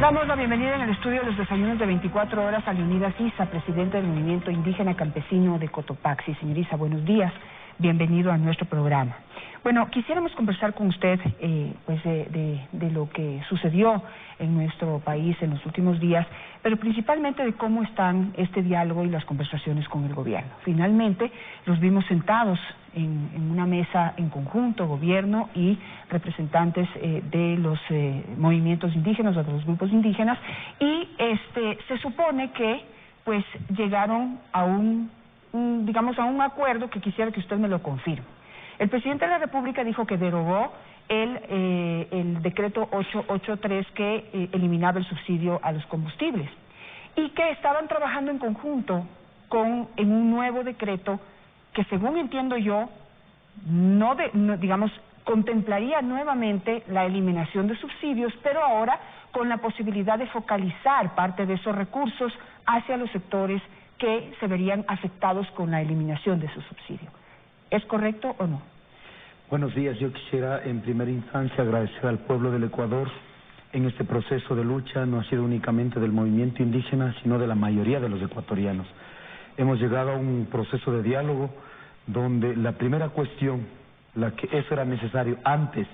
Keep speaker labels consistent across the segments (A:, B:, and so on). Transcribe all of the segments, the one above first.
A: Damos la bienvenida en el estudio de los desayunos de 24 horas a Leonidas Issa, presidente del Movimiento Indígena Campesino de Cotopaxi. Señor Issa, buenos días, bienvenido a nuestro programa. Bueno, quisiéramos conversar con usted de lo que sucedió en nuestro país en los últimos días, pero principalmente de cómo están este diálogo y las conversaciones con el gobierno. Finalmente, los vimos sentados en una mesa en conjunto, gobierno y representantes de los movimientos indígenas o de los grupos indígenas, y se supone que pues llegaron a un acuerdo que quisiera que usted me lo confirme. El presidente de la República dijo que derogó el decreto 883 que eliminaba el subsidio a los combustibles y que estaban trabajando en conjunto en un nuevo decreto que, según entiendo yo, contemplaría nuevamente la eliminación de subsidios, pero ahora con la posibilidad de focalizar parte de esos recursos hacia los sectores que se verían afectados con la eliminación de su subsidio. ¿Es correcto o no?
B: Buenos días. Yo quisiera en primera instancia agradecer al pueblo del Ecuador en este proceso de lucha. No ha sido únicamente del movimiento indígena, sino de la mayoría de los ecuatorianos. Hemos llegado a un proceso de diálogo donde la primera cuestión, la que eso era necesario antes,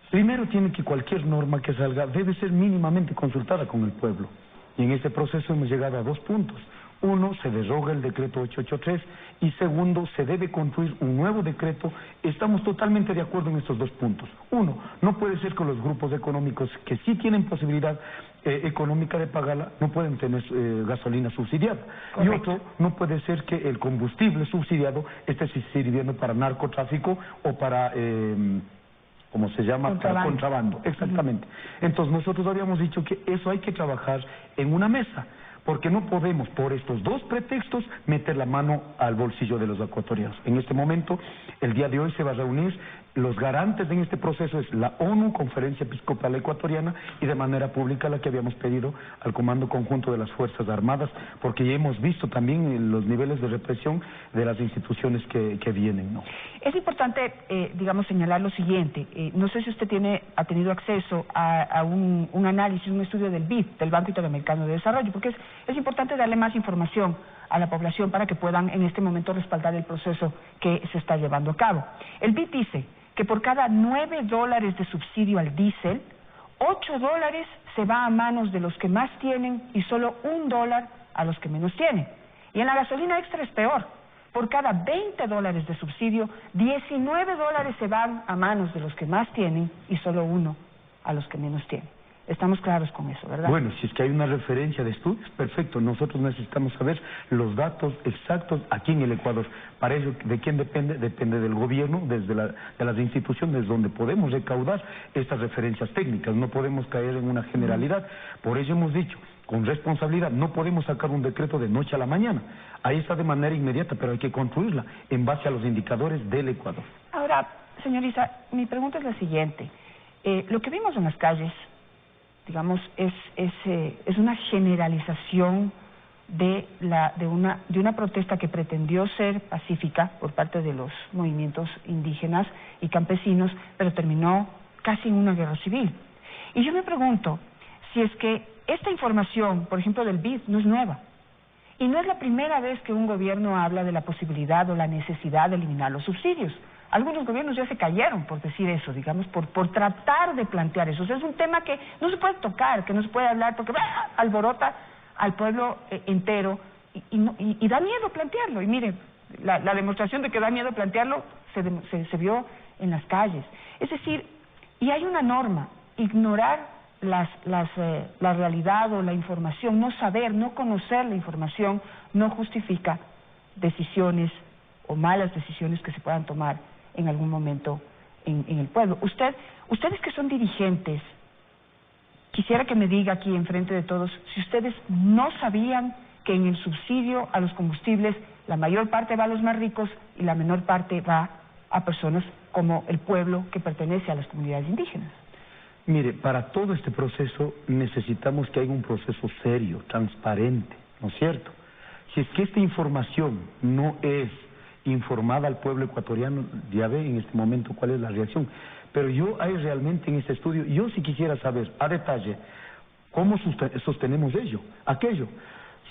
B: primero tiene que cualquier norma que salga debe ser mínimamente consultada con el pueblo. Y en este proceso hemos llegado a dos puntos. Uno, se deroga el decreto 883 y segundo, se debe construir un nuevo decreto. Estamos totalmente de acuerdo en estos dos puntos. Uno, no puede ser que los grupos económicos que sí tienen posibilidad económica de pagarla no pueden tener gasolina subsidiada. Correcto. Y otro, no puede ser que el combustible subsidiado esté sirviendo para narcotráfico o para... ¿cómo se llama? Para contrabando. Exactamente. Entonces nosotros habíamos dicho que eso hay que trabajar en una mesa, porque no podemos, por estos dos pretextos, meter la mano al bolsillo de los ecuatorianos. En este momento, el día de hoy se va a reunir, los garantes en este proceso es la ONU, Conferencia Episcopal Ecuatoriana, y de manera pública la que habíamos pedido al Comando Conjunto de las Fuerzas Armadas, porque ya hemos visto también los niveles de represión de las instituciones que vienen, ¿no?
A: Es importante, señalar lo siguiente. No sé si usted ha tenido acceso a un análisis, un estudio del BID, del Banco Interamericano de Desarrollo, porque es importante darle más información a la población para que puedan en este momento respaldar el proceso que se está llevando a cabo. El BID dice que por cada $9 de subsidio al diésel, $8 se va a manos de los que más tienen y solo $1 a los que menos tienen. Y en la gasolina extra es peor. Por cada $20 de subsidio, $19 se van a manos de los que más tienen y solo $1 a los que menos tienen. Estamos claros con eso, ¿verdad?
B: Bueno, si es que hay una referencia de estudios, perfecto. Nosotros necesitamos saber los datos exactos aquí en el Ecuador. Para ello, ¿de quién depende? Depende del gobierno, de las instituciones donde podemos recaudar estas referencias técnicas. No podemos caer en una generalidad. Por ello hemos dicho, con responsabilidad, no podemos sacar un decreto de noche a la mañana. Ahí está de manera inmediata, pero hay que construirla en base a los indicadores del Ecuador.
A: Ahora, señor Issa, mi pregunta es la siguiente. Lo que vimos en las calles, es una generalización de una protesta que pretendió ser pacífica por parte de los movimientos indígenas y campesinos, pero terminó casi en una guerra civil. Y yo me pregunto si es que esta información, por ejemplo, del BID, no es nueva. Y no es la primera vez que un gobierno habla de la posibilidad o la necesidad de eliminar los subsidios. Algunos gobiernos ya se cayeron por decir eso, por tratar de plantear eso. O sea, es un tema que no se puede tocar, que no se puede hablar, porque alborota al pueblo entero y da miedo plantearlo. Y mire, la demostración de que da miedo plantearlo se vio en las calles. Es decir, y hay una norma, ignorar la realidad o la información, no saber, no conocer la información, no justifica decisiones o malas decisiones que se puedan tomar en algún momento en el pueblo. Ustedes que son dirigentes, quisiera que me diga aquí enfrente de todos, si ustedes no sabían que en el subsidio a los combustibles la mayor parte va a los más ricos y la menor parte va a personas como el pueblo que pertenece a las comunidades indígenas.
B: Mire, para todo este proceso necesitamos que haya un proceso serio, transparente, ¿no es cierto? Si es que esta información no es informada al pueblo ecuatoriano, ya ve en este momento cuál es la reacción. Pero yo hay realmente en este estudio, yo sí quisiera saber a detalle ¿Cómo sostenemos aquello?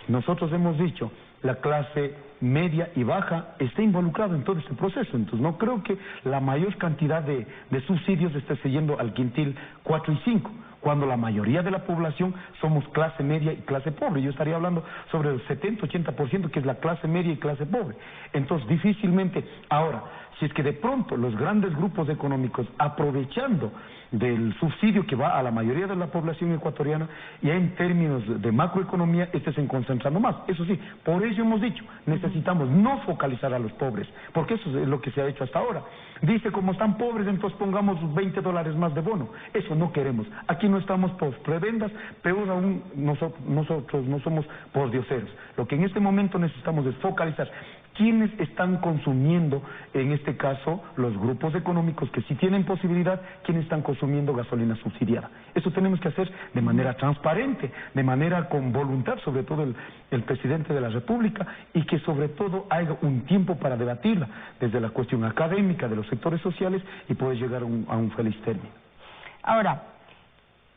B: Si nosotros hemos dicho, la clase media y baja está involucrada en todo este proceso, entonces no creo que la mayor cantidad de subsidios esté siguiendo al quintil 4 y 5, cuando la mayoría de la población somos clase media y clase pobre. Yo estaría hablando sobre el 70-80% que es la clase media y clase pobre. Entonces difícilmente, ahora, si es que de pronto los grandes grupos económicos, aprovechando del subsidio que va a la mayoría de la población ecuatoriana, ya en términos de macroeconomía, estén concentrando más. Eso sí, por eso hemos dicho, necesitamos no focalizar a los pobres, porque eso es lo que se ha hecho hasta ahora. Dice, como están pobres, entonces pongamos $20 más de bono. Eso no queremos. Aquí no estamos por prebendas, peor aún, nosotros no somos por dioseros. Lo que en este momento necesitamos es focalizar quiénes están consumiendo, en este caso, los grupos económicos que sí tienen posibilidad, quiénes están consumiendo gasolina subsidiada. Eso tenemos que hacer de manera transparente, de manera con voluntad, sobre todo el presidente de la República, y que sobre todo haya un tiempo para debatirla, desde la cuestión académica de los sectores sociales, y poder llegar a un feliz término.
A: Ahora,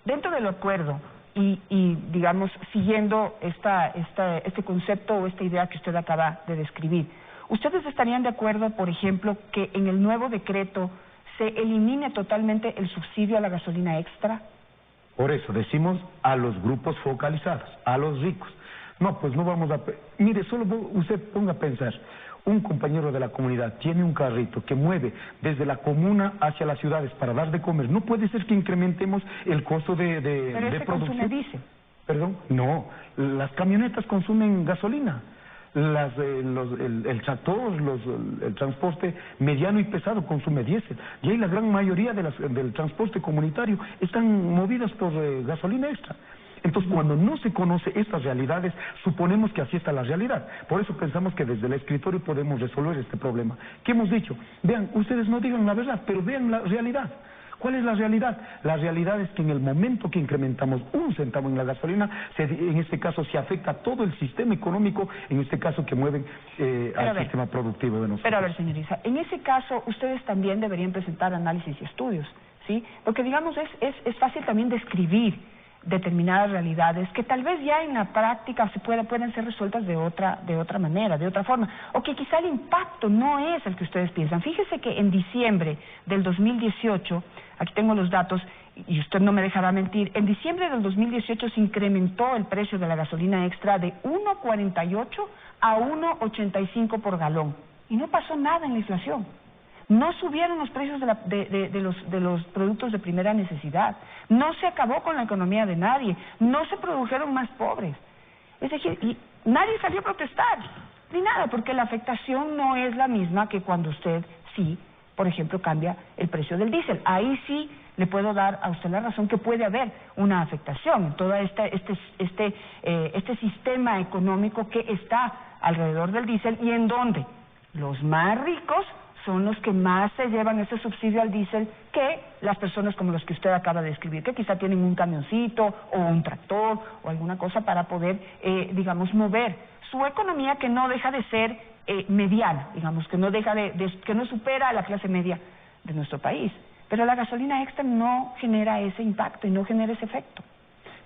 A: dentro del acuerdo, y digamos, siguiendo este concepto o esta idea que usted acaba de describir, ¿ustedes estarían de acuerdo, por ejemplo, que en el nuevo decreto se elimine totalmente el subsidio a la gasolina extra?
B: Por eso decimos a los grupos focalizados, a los ricos. No, pues no vamos a... Mire, solo usted ponga a pensar, un compañero de la comunidad tiene un carrito que mueve desde la comuna hacia las ciudades para dar de comer. No puede ser que incrementemos el costo de
A: producción. ¿Consume diésel?
B: ¿Perdón? No, las camionetas consumen gasolina. El tractor, el transporte mediano y pesado consume diésel. Y ahí la gran mayoría del transporte comunitario están movidas por gasolina extra. Entonces, cuando no se conoce estas realidades, suponemos que así está la realidad. Por eso pensamos que desde el escritorio podemos resolver este problema. ¿Qué hemos dicho? Vean, ustedes no digan la verdad, pero vean la realidad. ¿Cuál es la realidad? La realidad es que en el momento que incrementamos 1 centavo en la gasolina, en este caso se afecta a todo el sistema económico, en este caso que mueven al sistema productivo de nosotros.
A: Pero a ver, señorita, en ese caso ustedes también deberían presentar análisis y estudios, ¿sí? Porque digamos es fácil también describir determinadas realidades que tal vez ya en la práctica pueden ser resueltas de otra manera, de otra forma, o que quizá el impacto no es el que ustedes piensan. Fíjese que en diciembre del 2018, aquí tengo los datos y usted no me dejará mentir, en diciembre del 2018 se incrementó el precio de la gasolina extra de 1.48 a 1.85 por galón y no pasó nada en la inflación. No subieron los precios de los productos de primera necesidad, no se acabó con la economía de nadie, no se produjeron más pobres. Es decir, y nadie salió a protestar, ni nada, porque la afectación no es la misma que cuando usted sí, por ejemplo, cambia el precio del diésel. Ahí sí le puedo dar a usted la razón que puede haber una afectación en todo este sistema económico que está alrededor del diésel y en donde los más ricos son los que más se llevan ese subsidio al diésel que las personas como los que usted acaba de describir, que quizá tienen un camioncito o un tractor o alguna cosa para poder, digamos, mover su economía, que no deja de ser mediana, digamos, que no deja que no supera a la clase media de nuestro país. Pero la gasolina extra no genera ese impacto y no genera ese efecto.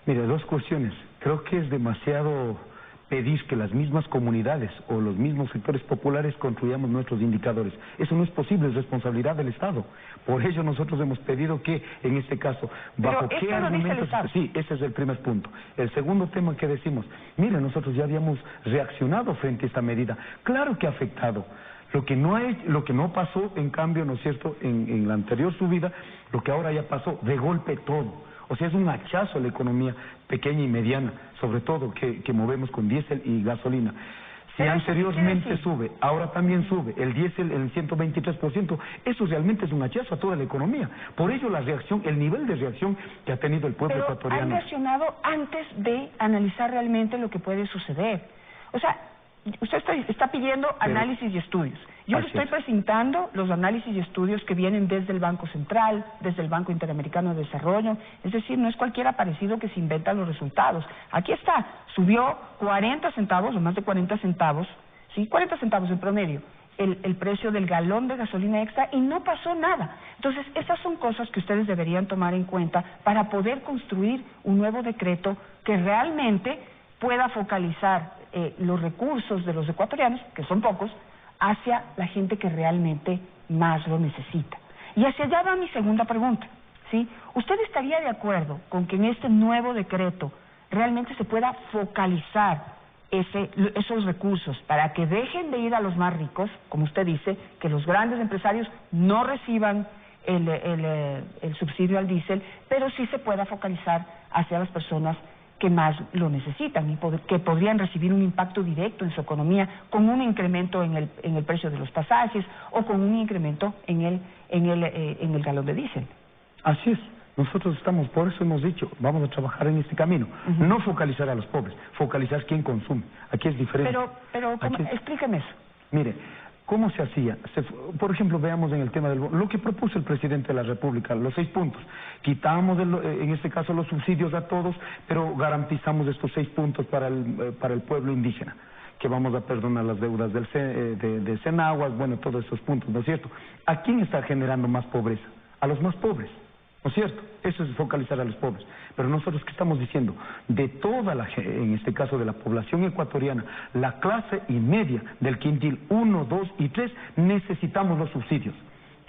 B: Mire, 2 cuestiones. Creo que es demasiado pedir que las mismas comunidades o los mismos sectores populares construyamos nuestros indicadores. Eso no es posible, es responsabilidad del Estado. Por ello nosotros hemos pedido que, en este caso, bajo qué argumentos... Sí, ese es el primer punto. El segundo tema que decimos, mire, nosotros ya habíamos reaccionado frente a esta medida. Claro que ha afectado. Lo que no pasó, en cambio, ¿no es cierto?, en la anterior subida, lo que ahora ya pasó, de golpe todo. O sea, es un hachazo a la economía pequeña y mediana, sobre todo que movemos con diésel y gasolina. Si anteriormente sube, ahora también sube, el diésel el 123%, eso realmente es un hachazo a toda la economía. Por ello la reacción, el nivel de reacción que ha tenido el pueblo ecuatoriano.
A: Pero han reaccionado antes de analizar realmente lo que puede suceder. O sea, usted está pidiendo análisis y estudios. Yo le estoy presentando los análisis y estudios que vienen desde el Banco Central, desde el Banco Interamericano de Desarrollo. Es decir, no es cualquier aparecido que se inventa los resultados. Aquí está, subió 40 centavos o más de 40 centavos, ¿sí? 40 centavos en promedio. el precio del galón de gasolina extra y no pasó nada. Entonces, esas son cosas que ustedes deberían tomar en cuenta para poder construir un nuevo decreto que realmente pueda focalizar los recursos de los ecuatorianos, que son pocos, hacia la gente que realmente más lo necesita. Y hacia allá va mi segunda pregunta, ¿sí? ¿Usted estaría de acuerdo con que en este nuevo decreto realmente se pueda focalizar esos recursos para que dejen de ir a los más ricos, como usted dice, que los grandes empresarios no reciban el subsidio al diésel, pero sí se pueda focalizar hacia las personas que más lo necesitan y que podrían recibir un impacto directo en su economía con un incremento en el precio de los pasajes o con un incremento en el galón de diésel?
B: Así es. Nosotros estamos, por eso hemos dicho, vamos a trabajar en este camino. No focalizar a los pobres, focalizar quién consume. Aquí es diferente.
A: Pero explíqueme eso.
B: Mire, ¿cómo se hacía? Por ejemplo, veamos en el tema lo que propuso el presidente de la República, los 6 puntos. Quitamos, en este caso, los subsidios a todos, pero garantizamos estos 6 puntos para el pueblo indígena, que vamos a perdonar las deudas de Cenaguas, bueno, todos esos puntos, ¿no es cierto? ¿A quién está generando más pobreza? A los más pobres. ¿No es cierto? Eso es focalizar a los pobres. Pero nosotros, ¿qué estamos diciendo? De toda en este caso de la población ecuatoriana, la clase y media del quintil 1, 2 y 3, necesitamos los subsidios.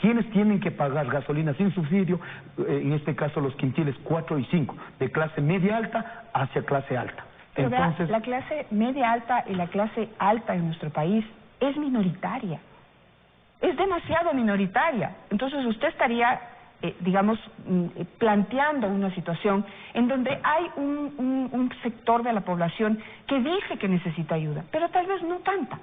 B: ¿Quiénes tienen que pagar gasolina sin subsidio? En este caso los quintiles 4 y 5, de clase media alta hacia clase alta.
A: Pero entonces, la clase media alta y la clase alta en nuestro país es minoritaria. Es demasiado minoritaria. Entonces usted estaría digamos, planteando una situación en donde hay un sector de la población que dice que necesita ayuda, pero tal vez no tanta.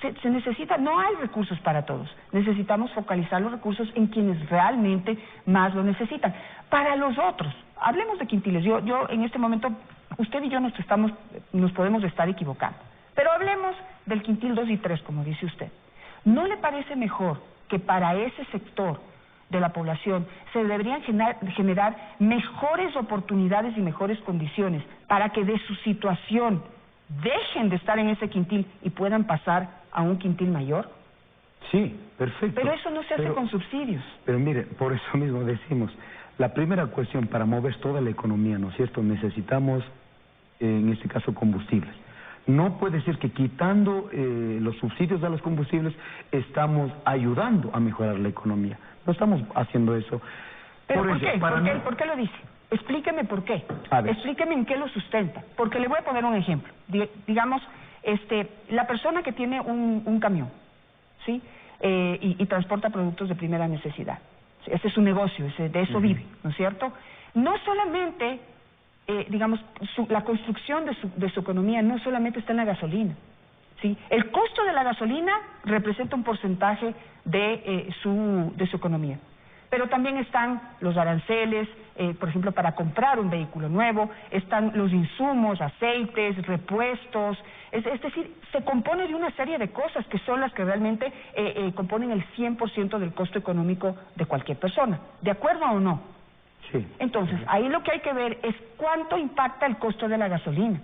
A: Se necesita, no hay recursos para todos. Necesitamos focalizar los recursos en quienes realmente más lo necesitan. Para los otros, hablemos de quintiles. Yo en este momento, usted y yo nos podemos estar equivocando, pero hablemos del quintil 2 y 3, como dice usted. ¿No le parece mejor que para ese sector de la población se deberían generar mejores oportunidades y mejores condiciones para que de su situación dejen de estar en ese quintil y puedan pasar a un quintil mayor?
B: Sí, perfecto.
A: Pero eso no se hace con subsidios.
B: Pero mire, por eso mismo decimos, la primera cuestión para mover toda la economía, ¿no es cierto? Necesitamos, en este caso, combustibles. No puede ser que quitando los subsidios a los combustibles estamos ayudando a mejorar la economía. No estamos haciendo eso.
A: ¿Pero por qué? ¿Por qué lo dice? Explíqueme por qué. Explíqueme en qué lo sustenta. Porque le voy a poner un ejemplo. Digamos, la persona que tiene un camión, ¿sí? Y transporta productos de primera necesidad. Ese es su negocio, de eso vive, ¿no es cierto? No solamente, digamos, la construcción de su economía no solamente está en la gasolina, ¿sí? El costo de la gasolina representa un porcentaje de su economía. Pero también están los aranceles, por ejemplo, para comprar un vehículo nuevo, están los insumos, aceites, repuestos, es decir, se compone de una serie de cosas que son las que realmente componen el 100% del costo económico de cualquier persona. ¿De acuerdo o no?
B: Sí.
A: Entonces, ahí lo que hay que ver es cuánto impacta el costo de la gasolina.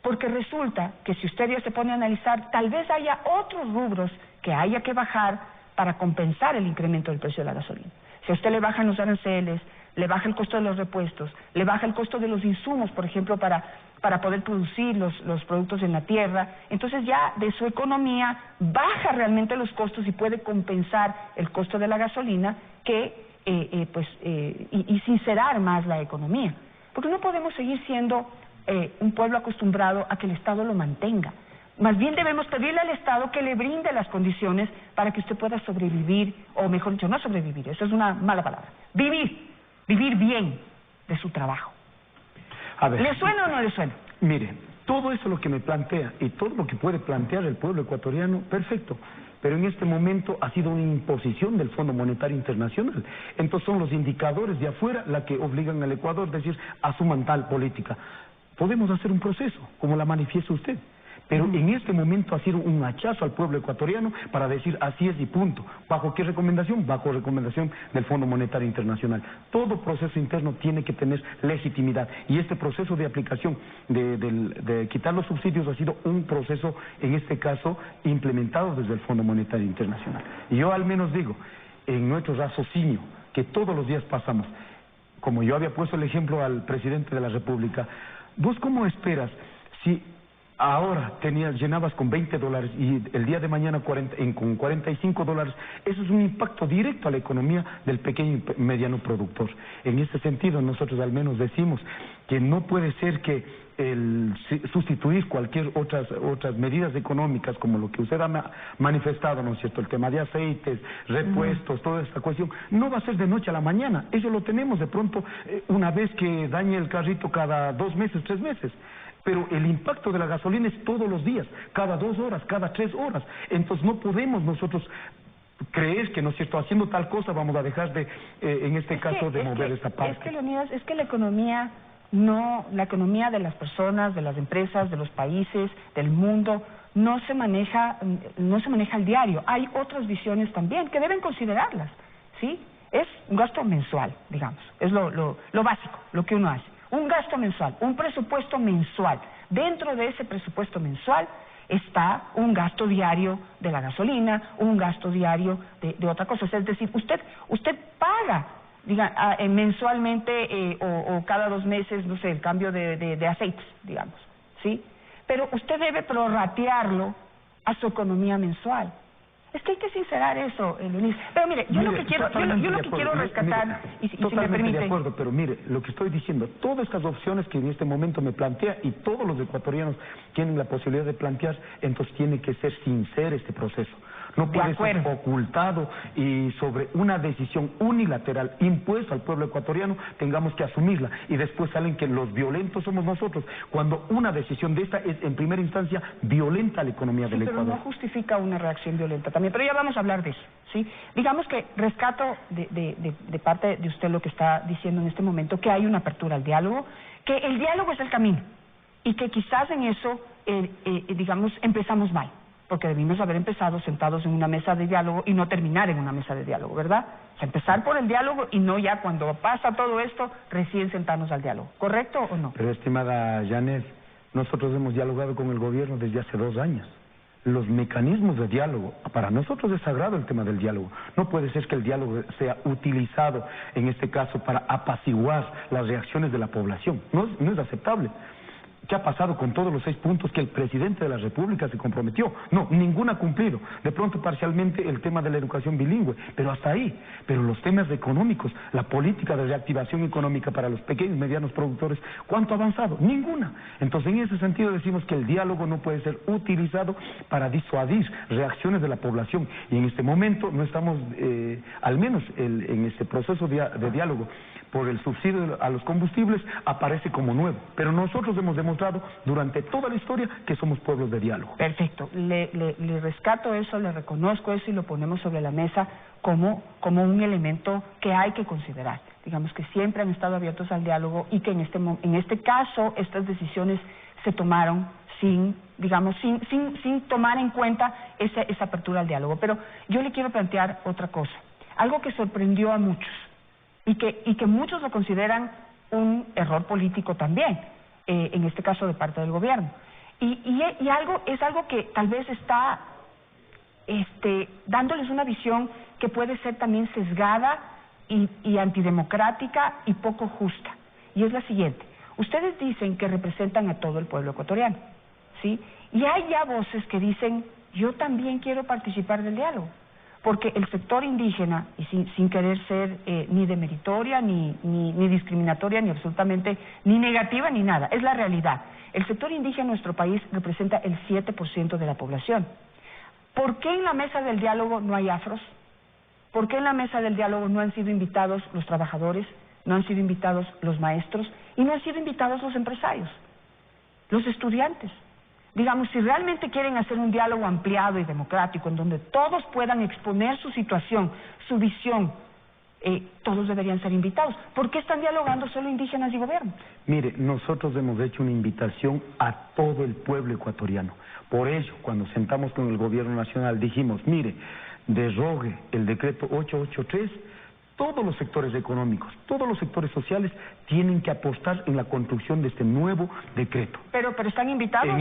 A: Porque resulta que si usted ya se pone a analizar, tal vez haya otros rubros que haya que bajar para compensar el incremento del precio de la gasolina. Si a usted le bajan los aranceles, le baja el costo de los repuestos, le baja el costo de los insumos, por ejemplo, para poder producir los productos en la tierra, entonces ya de su economía baja realmente los costos y puede compensar el costo de la gasolina y sincerar más la economía. Porque no podemos seguir siendo un pueblo acostumbrado a que el Estado lo mantenga. Más bien debemos pedirle al Estado que le brinde las condiciones para que usted pueda sobrevivir, o mejor dicho, no sobrevivir, eso es una mala palabra, vivir bien de su trabajo.
B: A ver,
A: ¿Le suena o no le suena?
B: Mire, todo eso lo que me plantea y todo lo que puede plantear el pueblo ecuatoriano, perfecto. Pero en este momento ha sido una imposición del Fondo Monetario Internacional. Entonces son los indicadores de afuera la que obligan al Ecuador a decir, asuman tal política. Podemos hacer un proceso, como la manifiesta usted, Pero en este momento ha sido un hachazo al pueblo ecuatoriano para decir así es y punto. ¿Bajo qué recomendación? Bajo recomendación del Fondo Monetario Internacional. Todo proceso interno tiene que tener legitimidad y este proceso de aplicación de quitar los subsidios ha sido un proceso, en este caso, implementado desde el Fondo Monetario Internacional. Y yo al menos digo, en nuestro raciocinio, que todos los días pasamos, como yo había puesto el ejemplo al presidente de la República, ¿vos cómo esperas si ahora llenabas con $20 y el día de mañana con $45? Eso es un impacto directo a la economía del pequeño y mediano productor. En este sentido, nosotros al menos decimos que no puede ser que sustituir cualquier otras medidas económicas como lo que usted ha manifestado, ¿no es cierto? El tema de aceites, repuestos, toda esta cuestión, no va a ser de noche a la mañana. Eso lo tenemos de pronto una vez que dañe el carrito cada 2 meses, 3 meses. Pero el impacto de la gasolina es todos los días, cada 2 horas, cada 3 horas. Entonces no podemos nosotros creer que, ¿no es cierto?, haciendo tal cosa vamos a dejar de, en este caso, de mover esta parte.
A: Es que, Leonidas, es que la economía de las personas, de las empresas, de los países, del mundo, no se maneja al diario. Hay otras visiones también que deben considerarlas, ¿sí? Es un gasto mensual, digamos, es lo básico, lo que uno hace. Un gasto mensual, un presupuesto mensual. Dentro de ese presupuesto mensual está un gasto diario de la gasolina, un gasto diario de otra cosa. Es decir, usted paga mensualmente o cada 2 meses, no sé, el cambio de aceites, digamos, ¿sí? Pero usted debe prorratearlo a su economía mensual. Es que hay que sincerar eso, Leonidas. Pero mire, yo lo que quiero rescatar, y si me permite...
B: de acuerdo, pero mire, lo que estoy diciendo, todas estas opciones que en este momento me plantea y todos los ecuatorianos tienen la posibilidad de plantear, entonces tiene que ser sincero este proceso. No puede ser ocultado y sobre una decisión unilateral impuesta al pueblo ecuatoriano tengamos que asumirla y después salen que los violentos somos nosotros, cuando una decisión de esta es en primera instancia violenta a la economía del Ecuador.
A: Pero no justifica una reacción violenta también, pero ya vamos a hablar de eso, ¿sí? Digamos que rescato de parte de usted lo que está diciendo en este momento, que hay una apertura al diálogo, que el diálogo es el camino y que quizás en eso, digamos, empezamos mal, porque debimos haber empezado sentados en una mesa de diálogo y no terminar en una mesa de diálogo, ¿verdad? O sea, empezar por el diálogo y no ya cuando pasa todo esto, recién sentarnos al diálogo, ¿correcto o no?
B: Pero estimada Janet, nosotros hemos dialogado con el gobierno desde hace 2 años. Los mecanismos de diálogo, para nosotros es sagrado el tema del diálogo. No puede ser que el diálogo sea utilizado, en este caso, para apaciguar las reacciones de la población. No es aceptable. ¿Qué ha pasado con todos los 6 puntos que el presidente de la República se comprometió? No, ninguna ha cumplido. De pronto parcialmente el tema de la educación bilingüe, pero hasta ahí. Pero los temas económicos, la política de reactivación económica para los pequeños y medianos productores, ¿cuánto ha avanzado? Ninguna. Entonces en ese sentido decimos que el diálogo no puede ser utilizado para disuadir reacciones de la población. Y en este momento no estamos, al menos en este proceso de diálogo, por el subsidio a los combustibles aparece como nuevo, pero nosotros hemos demostrado durante toda la historia que somos pueblos de diálogo.
A: Perfecto, le rescato eso, le reconozco eso y lo ponemos sobre la mesa como un elemento que hay que considerar. Digamos que siempre han estado abiertos al diálogo y que en este caso estas decisiones se tomaron sin tomar en cuenta esa apertura al diálogo. Pero yo le quiero plantear otra cosa, algo que sorprendió a muchos. Y que muchos lo consideran un error político también, en este caso de parte del gobierno. Es algo que tal vez está dándoles una visión que puede ser también sesgada y antidemocrática y poco justa. Y es la siguiente: ustedes dicen que representan a todo el pueblo ecuatoriano, ¿sí? Y hay ya voces que dicen, yo también quiero participar del diálogo. Porque el sector indígena, y sin querer ser ni demeritoria, ni discriminatoria, ni absolutamente, ni negativa, ni nada, es la realidad. El sector indígena en nuestro país representa el 7% de la población. ¿Por qué en la mesa del diálogo no hay afros? ¿Por qué en la mesa del diálogo no han sido invitados los trabajadores, no han sido invitados los maestros y no han sido invitados los empresarios, los estudiantes? Digamos, si realmente quieren hacer un diálogo ampliado y democrático en donde todos puedan exponer su situación, su visión, todos deberían ser invitados. ¿Por qué están dialogando solo indígenas y gobierno?
B: Mire, nosotros hemos hecho una invitación a todo el pueblo ecuatoriano. Por ello, cuando sentamos con el gobierno nacional, dijimos, mire, derogue el decreto 883, todos los sectores económicos, todos los sectores sociales tienen que apostar en la construcción de este nuevo decreto.
A: Pero están invitados.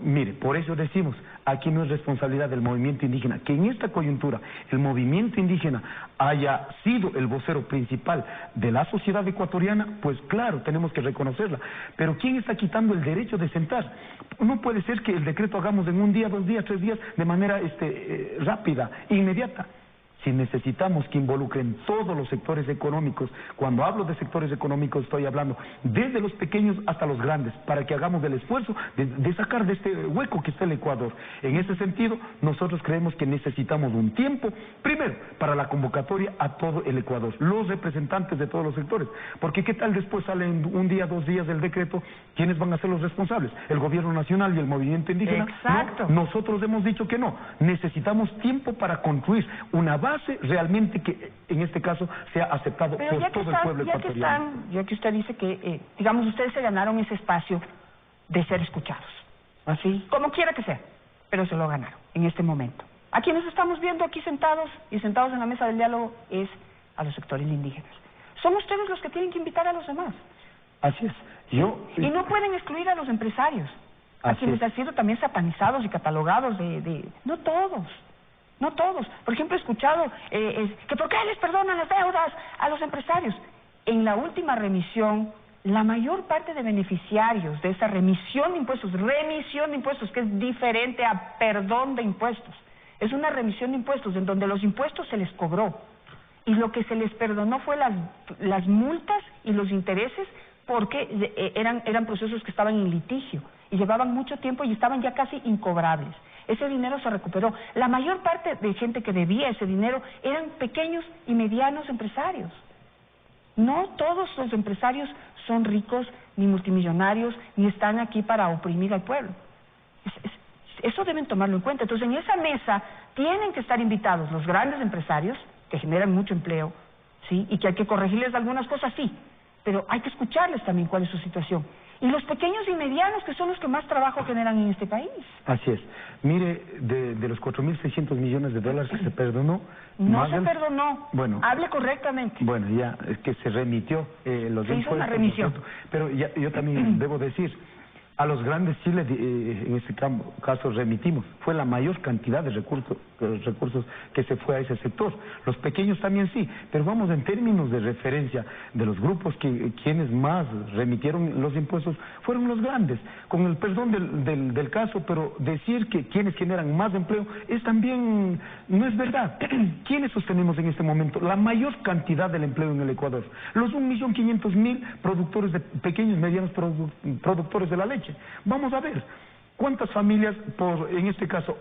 B: Mire, por eso decimos, aquí no es responsabilidad del movimiento indígena, que en esta coyuntura el movimiento indígena haya sido el vocero principal de la sociedad ecuatoriana, pues claro, tenemos que reconocerla. Pero ¿quién está quitando el derecho de sentar? No puede ser que el decreto hagamos en un día, 2 días, 3 días, de manera rápida, inmediata. Si necesitamos que involucren todos los sectores económicos, cuando hablo de sectores económicos estoy hablando desde los pequeños hasta los grandes, para que hagamos el esfuerzo de sacar de este hueco que está el Ecuador. En ese sentido, nosotros creemos que necesitamos un tiempo, primero, para la convocatoria a todo el Ecuador, los representantes de todos los sectores, porque ¿qué tal después salen un día, 2 días del decreto? ¿Quiénes van a ser los responsables? ¿El gobierno nacional y el movimiento indígena?
A: Exacto.
B: No, nosotros hemos dicho que no, necesitamos tiempo para construir una base realmente que en este caso sea aceptado por todo el pueblo ecuatoriano.
A: Ya que usted dice que, digamos, ustedes se ganaron ese espacio de ser escuchados, así, como quiera que sea, pero se lo ganaron en este momento. A quienes estamos viendo aquí sentados y sentados en la mesa del diálogo es a los sectores indígenas. Son ustedes los que tienen que invitar a los demás.
B: Así es.
A: Y no pueden excluir a los empresarios, a quienes han sido también satanizados y catalogados no todos. No todos. Por ejemplo, he escuchado que ¿por qué les perdonan las deudas a los empresarios? En la última remisión, la mayor parte de beneficiarios de esa remisión de impuestos, que es diferente a perdón de impuestos, es una remisión de impuestos en donde los impuestos se les cobró y lo que se les perdonó fue las multas y los intereses, porque eran procesos que estaban en litigio y llevaban mucho tiempo y estaban ya casi incobrables. Ese dinero se recuperó. La mayor parte de gente que debía ese dinero eran pequeños y medianos empresarios. No todos los empresarios son ricos, ni multimillonarios, ni están aquí para oprimir al pueblo. Eso deben tomarlo en cuenta. Entonces, en esa mesa tienen que estar invitados los grandes empresarios, que generan mucho empleo, ¿sí? Y que hay que corregirles algunas cosas, sí, pero hay que escucharles también cuál es su situación. Y los pequeños y medianos, que son los que más trabajo generan en este país.
B: Así es. Mire, de los 4.600 millones de dólares que se perdonó...
A: No se perdonó.
B: Bueno,
A: hable correctamente.
B: Bueno, ya, es que se remitió los
A: se hizo una remisión.
B: Pero yo también debo decir, a los grandes sí, en este caso remitimos. Fue la mayor cantidad de recursos que se fue a ese sector. Los pequeños también sí, pero vamos en términos de referencia de los grupos quienes más remitieron los impuestos fueron los grandes. Con el perdón del caso, pero decir que quienes generan más empleo es también, no es verdad. ¿Quiénes sostenemos en este momento la mayor cantidad del empleo en el Ecuador? Los 1.500.000 productores de pequeños y medianos productores de la leche. Vamos a ver, ¿cuántas familias, en este caso,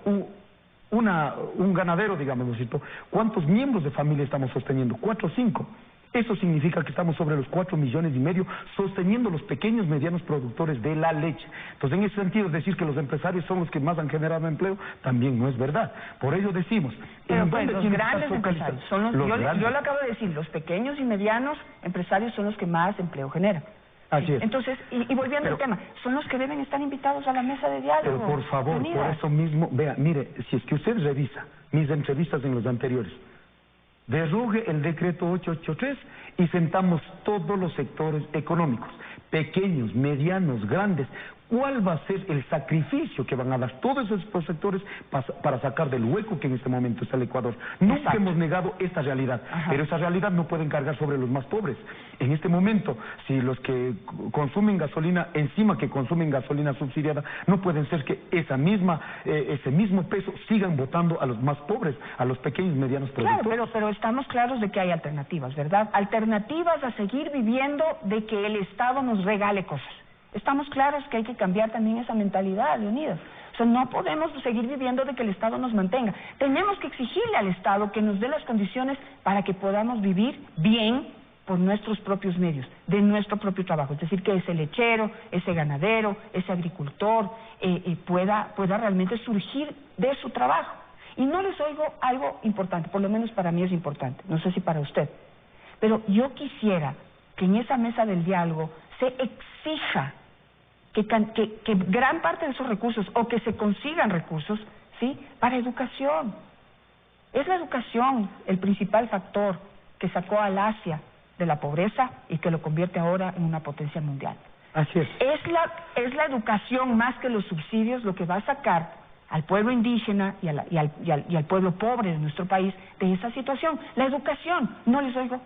B: un ganadero, digamos, ¿no es cierto? ¿Cuántos miembros de familia estamos sosteniendo? 4 o 5. Eso significa que estamos sobre los 4,5 millones sosteniendo los pequeños, medianos productores de la leche. Entonces, en ese sentido, decir que los empresarios son los que más han generado empleo, también no es verdad. Por ello decimos...
A: Pero pues, los grandes empresarios son yo lo acabo de decir, los pequeños y medianos empresarios son los que más empleo generan.
B: Así es.
A: Entonces, y volviendo al tema, son los que deben estar invitados a la mesa de diálogo.
B: Pero por favor, por eso mismo, vea, mire, si es que usted revisa mis entrevistas en los anteriores, derogue el decreto 883 y sentamos todos los sectores económicos, pequeños, medianos, grandes. ¿Cuál va a ser el sacrificio que van a dar todos esos sectores para sacar del hueco que en este momento está el Ecuador? Nunca hemos negado esta realidad, pero esa realidad no pueden cargar sobre los más pobres. En este momento, si los que consumen gasolina, encima que consumen gasolina subsidiada, no pueden ser que ese mismo peso sigan votando a los más pobres, a los pequeños y medianos productores.
A: Claro, pero estamos claros de que hay alternativas, ¿verdad? Alternativas a seguir viviendo de que el Estado nos regale cosas. Estamos claros que hay que cambiar también esa mentalidad, Leonidas. O sea, no podemos seguir viviendo de que el Estado nos mantenga. Tenemos que exigirle al Estado que nos dé las condiciones para que podamos vivir bien por nuestros propios medios, de nuestro propio trabajo. Es decir, que ese lechero, ese ganadero, ese agricultor pueda realmente surgir de su trabajo. Y no les oigo algo importante, por lo menos para mí es importante, no sé si para usted. Pero yo quisiera que en esa mesa del diálogo se exija que gran parte de esos recursos, o que se consigan recursos, ¿sí?, para educación. Es la educación el principal factor que sacó al Asia de la pobreza y que lo convierte ahora en una potencia mundial.
B: Así es.
A: Es la educación más que los subsidios lo que va a sacar al pueblo indígena y al pueblo pobre de nuestro país de esa situación. La educación, no les oigo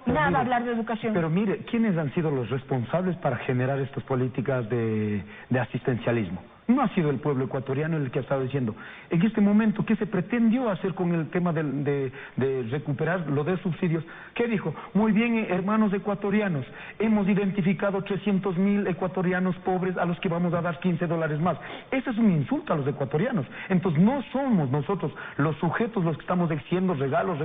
A: nada hablar de educación.
B: Pero mire, ¿quiénes han sido los responsables para generar estas políticas de asistencialismo? No ha sido el pueblo ecuatoriano el que ha estado diciendo. En este momento, ¿qué se pretendió hacer con el tema de recuperar lo de subsidios? ¿Qué dijo? Muy bien, hermanos ecuatorianos, hemos identificado 300,000 ecuatorianos pobres a los que vamos a dar $15 más. Ese es un insulto a los ecuatorianos. Entonces no somos nosotros los sujetos los que estamos diciendo regalos,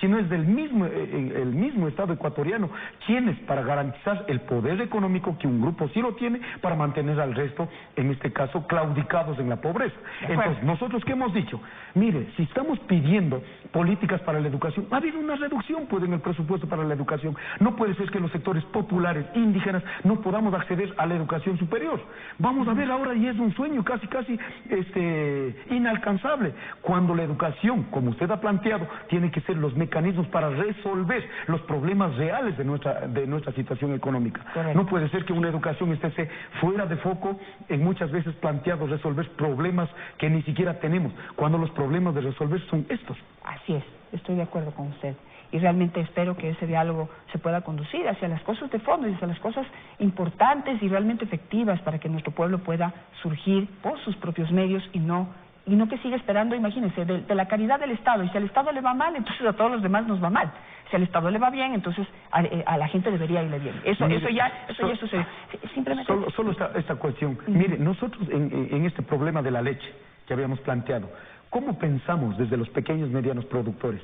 B: sino es el mismo Estado ecuatoriano quienes, para garantizar el poder económico que un grupo sí lo tiene, para mantener al resto, en este caso, claudicados en la pobreza. Entonces, nosotros, ¿qué hemos dicho? Mire, si estamos pidiendo políticas para la educación, ha habido una reducción, pues, en el presupuesto para la educación. No puede ser que los sectores populares, indígenas, no podamos acceder a la educación superior. Vamos a ver ahora, y es un sueño casi inalcanzable, cuando la educación, como usted ha planteado, tiene que ser los mecanismos para resolver los problemas reales de nuestra situación económica.
A: Correcto.
B: No puede ser que una educación esté fuera de foco en muchas veces planteados resolver problemas que ni siquiera tenemos, cuando los problemas de resolver son estos.
A: Así es, estoy de acuerdo con usted. Y realmente espero que ese diálogo se pueda conducir hacia las cosas de fondo y hacia las cosas importantes y realmente efectivas para que nuestro pueblo pueda surgir por sus propios medios y no que siga esperando, imagínense, de la caridad del Estado. Y si al Estado le va mal, entonces a todos los demás nos va mal. Si al Estado le va bien, entonces a la gente debería irle bien. Eso ya sucede. Simplemente...
B: Solo esta cuestión. Mire, nosotros en este problema de la leche que habíamos planteado, ¿cómo pensamos desde los pequeños y medianos productores?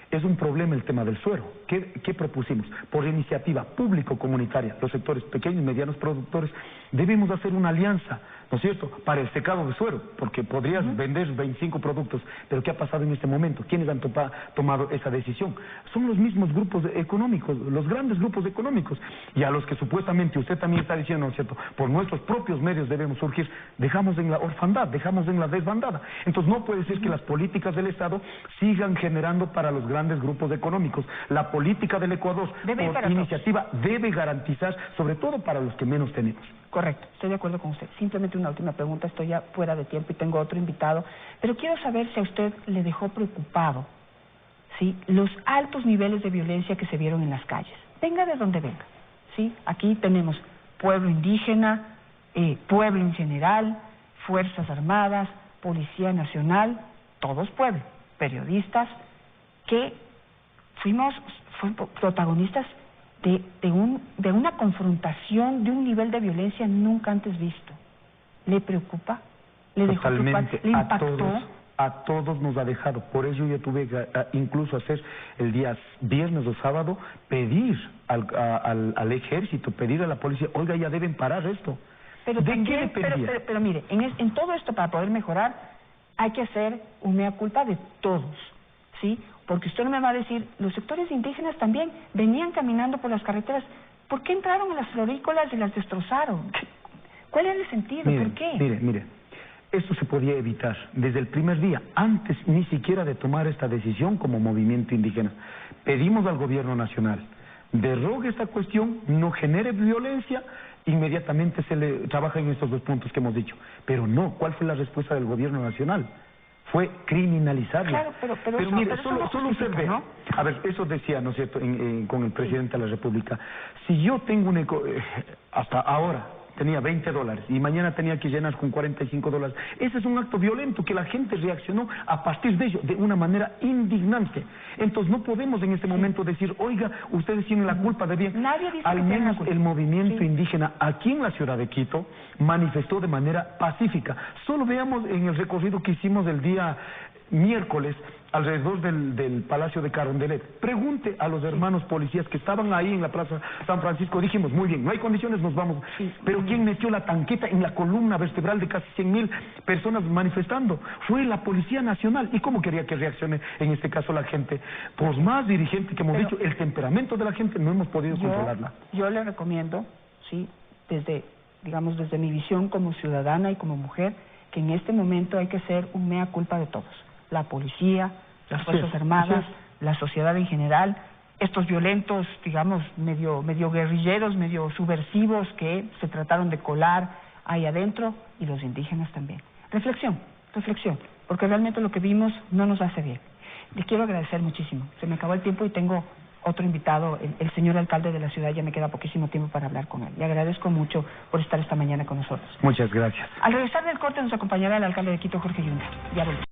B: Es un problema el tema del suero. ¿Qué propusimos? Por iniciativa público-comunitaria, los sectores pequeños y medianos productores debemos hacer una alianza, ¿no es cierto?, para el secado de suero, porque podrías vender 25 productos, pero ¿qué ha pasado en este momento? ¿Quiénes han tomado esa decisión? Son los mismos grupos económicos, los grandes grupos económicos, y a los que supuestamente usted también está diciendo, ¿no es cierto?, por nuestros propios medios debemos surgir, dejamos en la orfandad, dejamos en la desbandada. Entonces no puede ser que las políticas del Estado sigan generando para los grandes grupos económicos. La política del Ecuador, por iniciativa, debe garantizar, sobre todo para los que menos tenemos.
A: Correcto, estoy de acuerdo con usted. Simplemente una última pregunta, estoy ya fuera de tiempo y tengo otro invitado, pero quiero saber si a usted le dejó preocupado, ¿sí?, los altos niveles de violencia que se vieron en las calles. Venga de donde venga, ¿sí? Aquí tenemos pueblo indígena, pueblo en general, Fuerzas Armadas, Policía Nacional, todos pueblo, periodistas, que fuimos protagonistas de una confrontación, de un nivel de violencia nunca antes visto. ¿Le preocupa? ¿Le dejó preocupado? ¿Le impactó?
B: A todos nos ha dejado. Por eso yo tuve que incluso hacer el día viernes o sábado, pedir al ejército, pedir a la policía, oiga, ya deben parar esto.
A: Pero mire, en todo esto, para poder mejorar, hay que hacer un mea culpa de todos, ¿sí? Porque usted no me va a decir, los sectores indígenas también venían caminando por las carreteras. ¿Por qué entraron a las florícolas y las destrozaron? ¿Cuál era el sentido? ¿Por qué?
B: Mire, esto se podía evitar desde el primer día, antes ni siquiera de tomar esta decisión como movimiento indígena. Pedimos al gobierno nacional, derrogue esta cuestión, no genere violencia, inmediatamente se le trabaja en estos dos puntos que hemos dicho. Pero no, ¿cuál fue la respuesta del gobierno nacional? Fue criminalizarla.
A: Claro,
B: pero mire, solo usted ve, ¿no? A ver, eso decía, ¿no es cierto?, con el presidente de la República. Si yo tengo hasta ahora tenía $20 y mañana tenía que llenar con $45, ese es un acto violento que la gente reaccionó a partir de ello, de una manera indignante. Entonces no podemos en este momento decir, oiga, ustedes tienen la culpa de bien.
A: Nadie dice
B: al menos el movimiento indígena aquí en la ciudad de Quito manifestó de manera pacífica. Solo veamos en el recorrido que hicimos el día miércoles alrededor del Palacio de Carondelet. Pregunte a los hermanos policías que estaban ahí en la Plaza San Francisco. Dijimos, muy bien, no hay condiciones, nos vamos. Pero ¿quién metió la tanqueta en la columna vertebral de casi 100.000 personas manifestando? Fue la Policía Nacional. ¿Y cómo quería que reaccione en este caso la gente? Por más dirigente que hemos dicho, el temperamento de la gente no hemos podido controlarla.
A: Yo le recomiendo, sí, desde mi visión como ciudadana y como mujer, que en este momento hay que hacer un mea culpa de todos. La policía, las Fuerzas Armadas, la sociedad en general, estos violentos, digamos, medio guerrilleros, medio subversivos que se trataron de colar ahí adentro, y los indígenas también. Reflexión, porque realmente lo que vimos no nos hace bien. Les quiero agradecer muchísimo. Se me acabó el tiempo y tengo otro invitado, el señor alcalde de la ciudad. Ya me queda poquísimo tiempo para hablar con él. Le agradezco mucho por estar esta mañana con nosotros.
B: Muchas gracias.
A: Al regresar del corte nos acompañará el alcalde de Quito, Jorge Yunda. Ya volvemos.